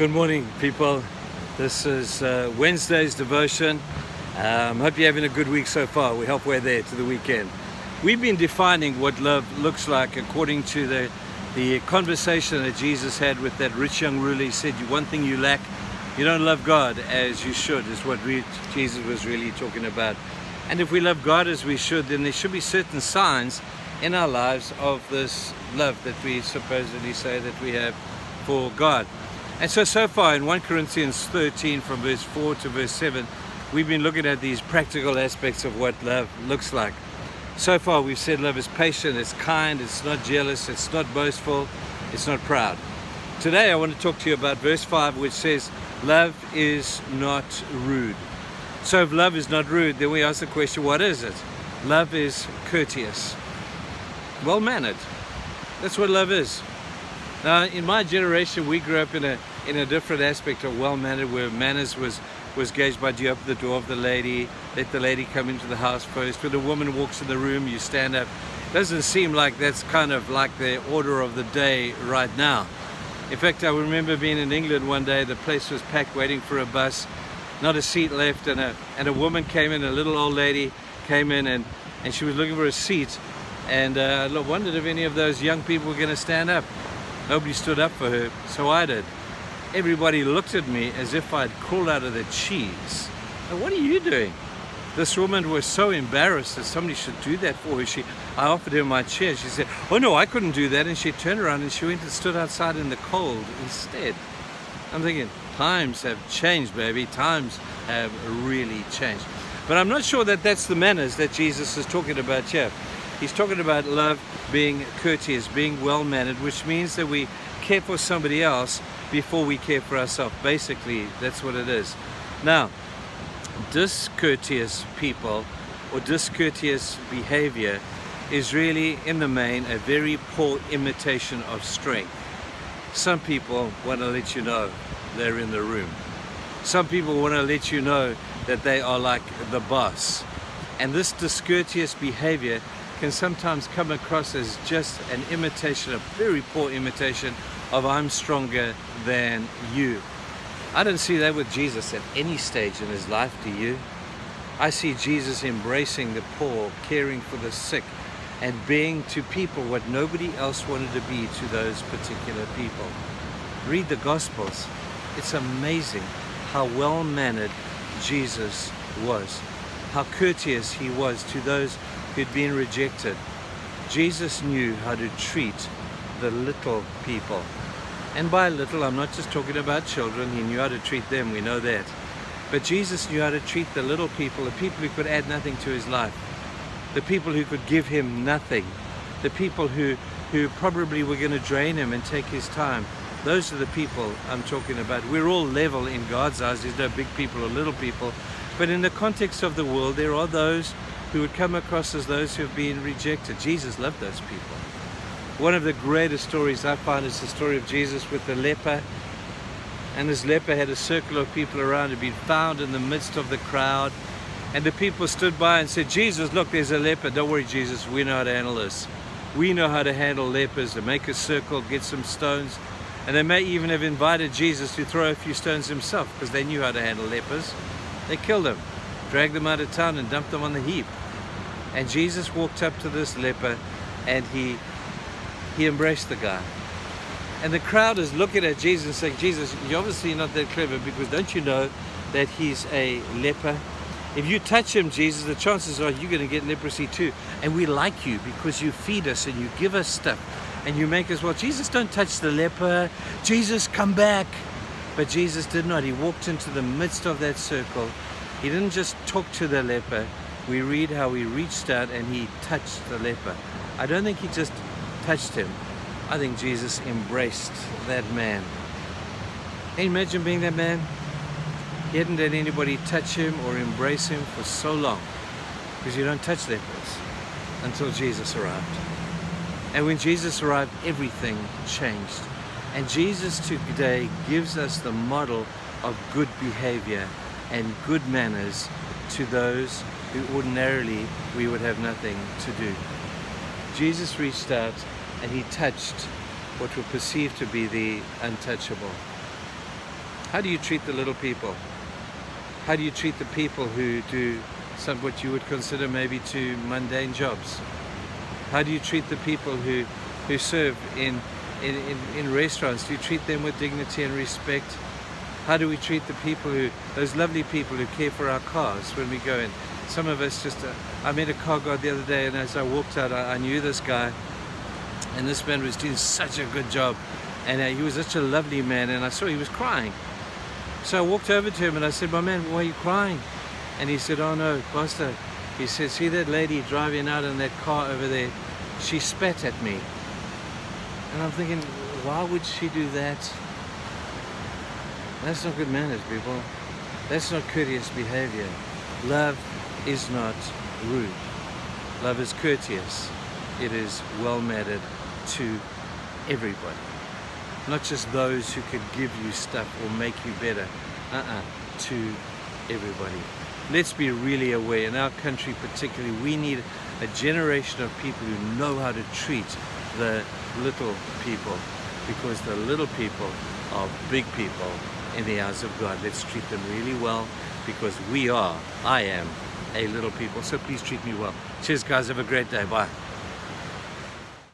Good morning, people. This is Wednesday's devotion. Hope you're having a good week so far. We're halfway there to the weekend. We've been defining what love looks like according to the conversation that Jesus had with that rich young ruler. He said, one thing you lack, you don't love God as you should, is what Jesus was really talking about. And if we love God as we should, then there should be certain signs in our lives of this love that we supposedly say that we have for God. And so far in 1 Corinthians 13 from verse 4 to verse 7, we've been looking at these practical aspects of what love looks like. So far we've said love is patient, it's kind, it's not jealous, it's not boastful, it's not proud. Today I want to talk to you about verse 5, which says love is not rude. So if love is not rude, then we ask the question, what is it? Love is courteous, well-mannered. That's what love is. Now, in my generation, we grew up in a different aspect of well-mannered, where manners was gauged by, do you open the door of the lady, let the lady come into the house first. When a woman walks in the room, you stand up. Doesn't seem like that's kind of like the order of the day right now. In fact, I remember being in England one day. The place was packed, waiting for a bus, not a seat left, and a woman came in, a little old lady came in, and she was looking for a seat, and I wondered if any of those young people were going to stand up. Nobody stood up for her, so I did. Everybody looked at me as if I'd crawled out of the cheese. Now, what are you doing? This woman was so embarrassed that somebody should do that for her. I offered her my chair. She said, oh no, I couldn't do that. And she turned around and she went and stood outside in the cold instead. I'm thinking, times have changed, baby. Times have really changed. But I'm not sure that that's the manners that Jesus is talking about here. He's talking about love being courteous, being well-mannered, which means that we care for somebody else before we care for ourselves. Basically, that's what it is. Now, discourteous people or discourteous behavior is really, in the main, a very poor imitation of strength. Some people want to let you know they're in the room. Some people want to let you know that they are like the boss. And this discourteous behavior can sometimes come across as just an imitation, a very poor imitation of I'm stronger than you. I don't see that with Jesus at any stage in his life, do you? I see Jesus embracing the poor, caring for the sick, and being to people what nobody else wanted to be to those particular people. Read the Gospels. It's amazing how well-mannered Jesus was, how courteous he was to those who'd been rejected. Jesus knew how to treat the little people. And by little, I'm not just talking about children. He knew how to treat them, we know that. But Jesus knew how to treat the little people, the people who could add nothing to his life, the people who could give him nothing, the people who probably were going to drain him and take his time. Those are the people I'm talking about. We're all level in God's eyes. There's no big people or little people. But in the context of the world, there are those who would come across as those who have been rejected. Jesus loved those people. One of the greatest stories I find is the story of Jesus with the leper. And this leper had a circle of people around, had been found in the midst of the crowd. And the people stood by and said, Jesus, look, there's a leper. Don't worry, Jesus, we know how to handle this. We know how to handle lepers. They make a circle, get some stones. And they may even have invited Jesus to throw a few stones himself, because they knew how to handle lepers. They killed him, dragged them out of town and dumped them on the heap. And Jesus walked up to this leper and he embraced the guy. And the crowd is looking at Jesus and saying, Jesus, you're obviously not that clever, because don't you know that he's a leper? If you touch him, Jesus, the chances are you're going to get leprosy too. And we like you because you feed us and you give us stuff and you make us well. Jesus, don't touch the leper. Jesus, come back. But Jesus did not. He walked into the midst of that circle. He didn't just talk to the leper. We read how he reached out and he touched the leper. I don't think he just touched him. I think Jesus embraced that man. Can you imagine being that man? He hadn't had anybody touch him or embrace him for so long, because you don't touch lepers until Jesus arrived. And when Jesus arrived, everything changed. And Jesus today gives us the model of good behavior and good manners to those who ordinarily we would have nothing to do. Jesus reached out and he touched what were perceived to be the untouchable. How do you treat the little people? How do you treat the people who do some what you would consider maybe two mundane jobs? How do you treat the people who serve in restaurants? Do you treat them with dignity and respect? How do we treat the people those lovely people who care for our cars when we go in? Some of us just, I met a car guard the other day, and as I walked out, I knew this guy, and this man was doing such a good job, and he was such a lovely man, and I saw he was crying. So I walked over to him and I said, my man, why are you crying? And he said, oh no, Pastor, he said, see that lady driving out in that car over there? She spat at me. And I'm thinking, why would she do that? That's not good manners, people. That's not courteous behavior. Love is not rude. Love is courteous. It is well-mannered to everybody. Not just those who could give you stuff or make you better. To everybody. Let's be really aware. In our country particularly, we need a generation of people who know how to treat the little people, because the little people are big people in the eyes of God. Let's treat them really well, because I am a little people. So please treat me well. Cheers guys, have a great day. Bye.